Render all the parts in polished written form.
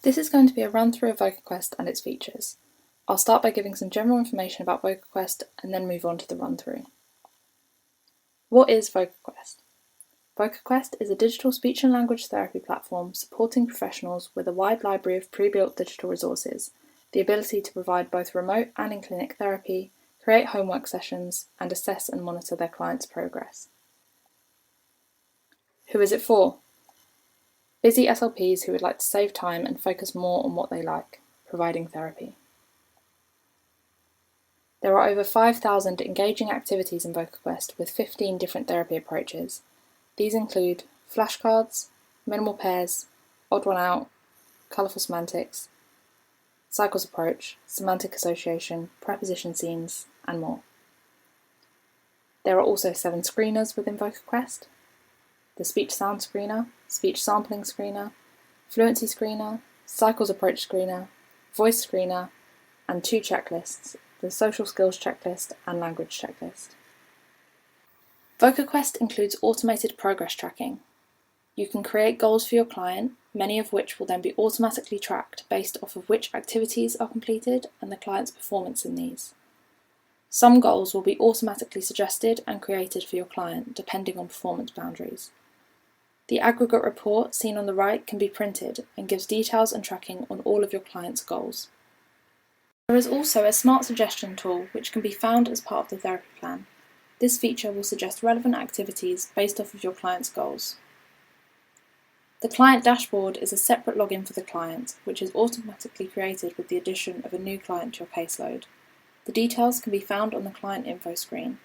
This is going to be a run through of Voca Quest and its features. I'll start by giving some general information about Voca Quest and then move on to the run through. What is Voca Quest? Voca Quest is a digital speech and language therapy platform supporting professionals with a wide library of pre-built digital resources, the ability to provide both remote and in-clinic therapy, create homework sessions, and assess and monitor their clients' progress. Who is it for? Busy SLPs who would like to save time and focus more on what they like, providing therapy. There are over 5,000 engaging activities in Voca Quest with 15 different therapy approaches. These include flashcards, minimal pairs, odd one out, colourful semantics, cycles approach, semantic association, preposition scenes, and more. There are also 7 screeners within Voca Quest: the speech sound screener, speech sampling screener, fluency screener, cycles approach screener, voice screener, and 2 checklists, the social skills checklist and language checklist. Voca Quest includes automated progress tracking. You can create goals for your client, many of which will then be automatically tracked based off of which activities are completed and the client's performance in these. Some goals will be automatically suggested and created for your client, depending on performance boundaries. The aggregate report seen on the right can be printed and gives details and tracking on all of your client's goals. There is also a smart suggestion tool which can be found as part of the therapy plan. This feature will suggest relevant activities based off of your client's goals. The client dashboard is a separate login for the client, which is automatically created with the addition of a new client to your caseload. The details can be found on the client info screen.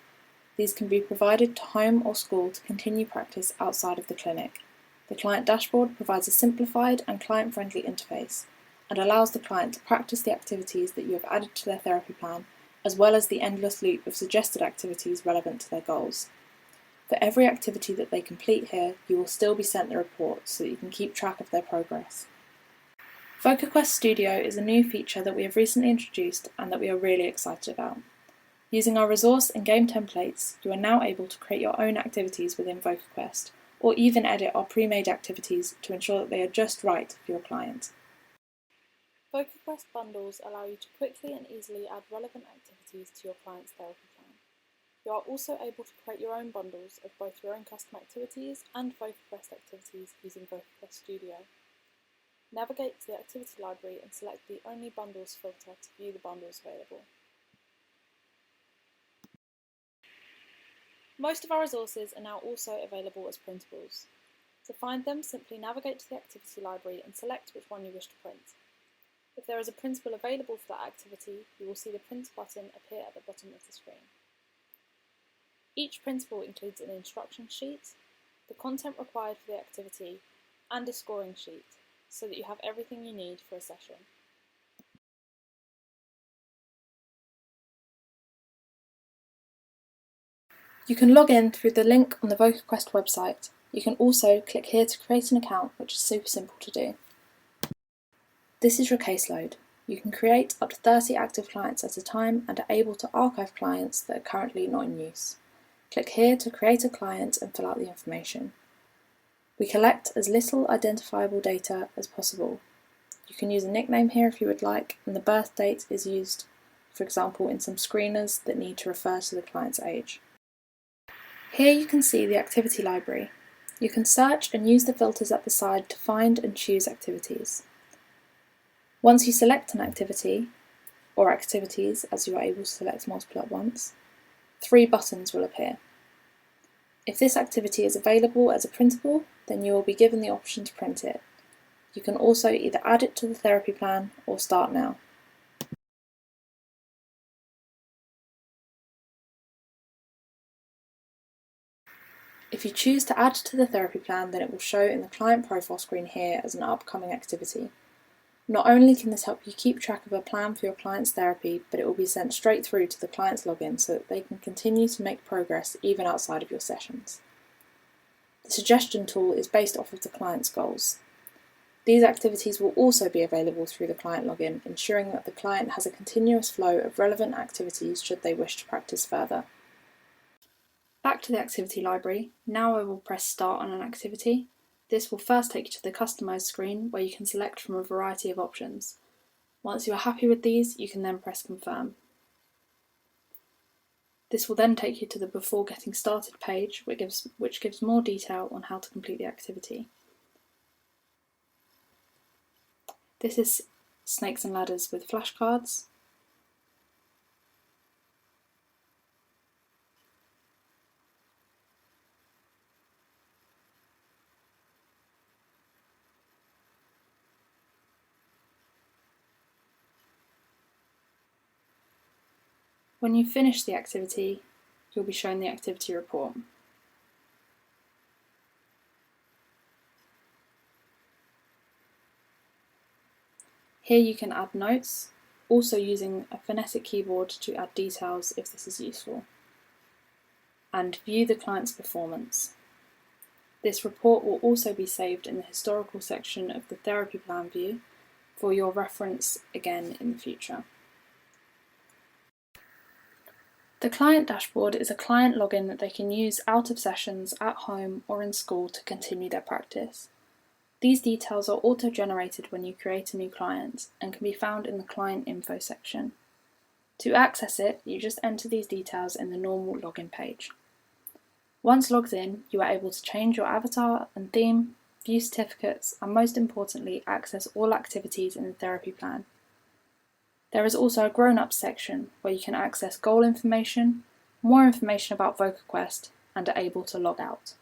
These can be provided to home or school to continue practice outside of the clinic. The client dashboard provides a simplified and client-friendly interface and allows the client to practice the activities that you have added to their therapy plan, as well as the endless loop of suggested activities relevant to their goals. For every activity that they complete here, you will still be sent the report so that you can keep track of their progress. Voca Quest Studio is a new feature that we have recently introduced and that we are really excited about. Using our resource and game templates, you are now able to create your own activities within Voca Quest, or even edit our pre-made activities to ensure that they are just right for your client. Voca Quest bundles allow you to quickly and easily add relevant activities to your client's therapy plan. You are also able to create your own bundles of both your own custom activities and Voca Quest activities using Voca Quest Studio. Navigate to the activity library and select the Only Bundles filter to view the bundles available. Most of our resources are now also available as printables. To find them, simply navigate to the activity library and select which one you wish to print. If there is a printable available for that activity, you will see the Print button appear at the bottom of the screen. Each printable includes an instruction sheet, the content required for the activity, and a scoring sheet, so that you have everything you need for a session. You can log in through the link on the Voca Quest website. You can also click here to create an account, which is super simple to do. This is your caseload. You can create up to 30 active clients at a time and are able to archive clients that are currently not in use. Click here to create a client and fill out the information. We collect as little identifiable data as possible. You can use a nickname here if you would like, and the birth date is used, for example, in some screeners that need to refer to the client's age. Here you can see the activity library. You can search and use the filters at the side to find and choose activities. Once you select an activity, or activities as you are able to select multiple at once, 3 buttons will appear. If this activity is available as a printable, then you will be given the option to print it. You can also either add it to the therapy plan or start now. If you choose to add to the therapy plan, then it will show in the client profile screen here as an upcoming activity. Not only can this help you keep track of a plan for your client's therapy, but it will be sent straight through to the client's login so that they can continue to make progress even outside of your sessions. The suggestion tool is based off of the client's goals. These activities will also be available through the client login, ensuring that the client has a continuous flow of relevant activities should they wish to practice further. Back to the activity library. Now I will press start on an activity. This will first take you to the Customise screen where you can select from a variety of options. Once you are happy with these, you can then press Confirm. This will then take you to the Before Getting Started page, which gives more detail on how to complete the activity. This is Snakes and Ladders with flashcards. When you finish the activity, you'll be shown the activity report. Here you can add notes, also using a phonetic keyboard to add details if this is useful, and view the client's performance. This report will also be saved in the historical section of the therapy plan view for your reference again in the future. The client dashboard is a client login that they can use out of sessions, at home or in school to continue their practice. These details are auto-generated when you create a new client and can be found in the client info section. To access it, you just enter these details in the normal login page. Once logged in, you are able to change your avatar and theme, view certificates, and most importantly, access all activities in the therapy plan. There is also a grown-ups section where you can access goal information, more information about Voca Quest, and are able to log out.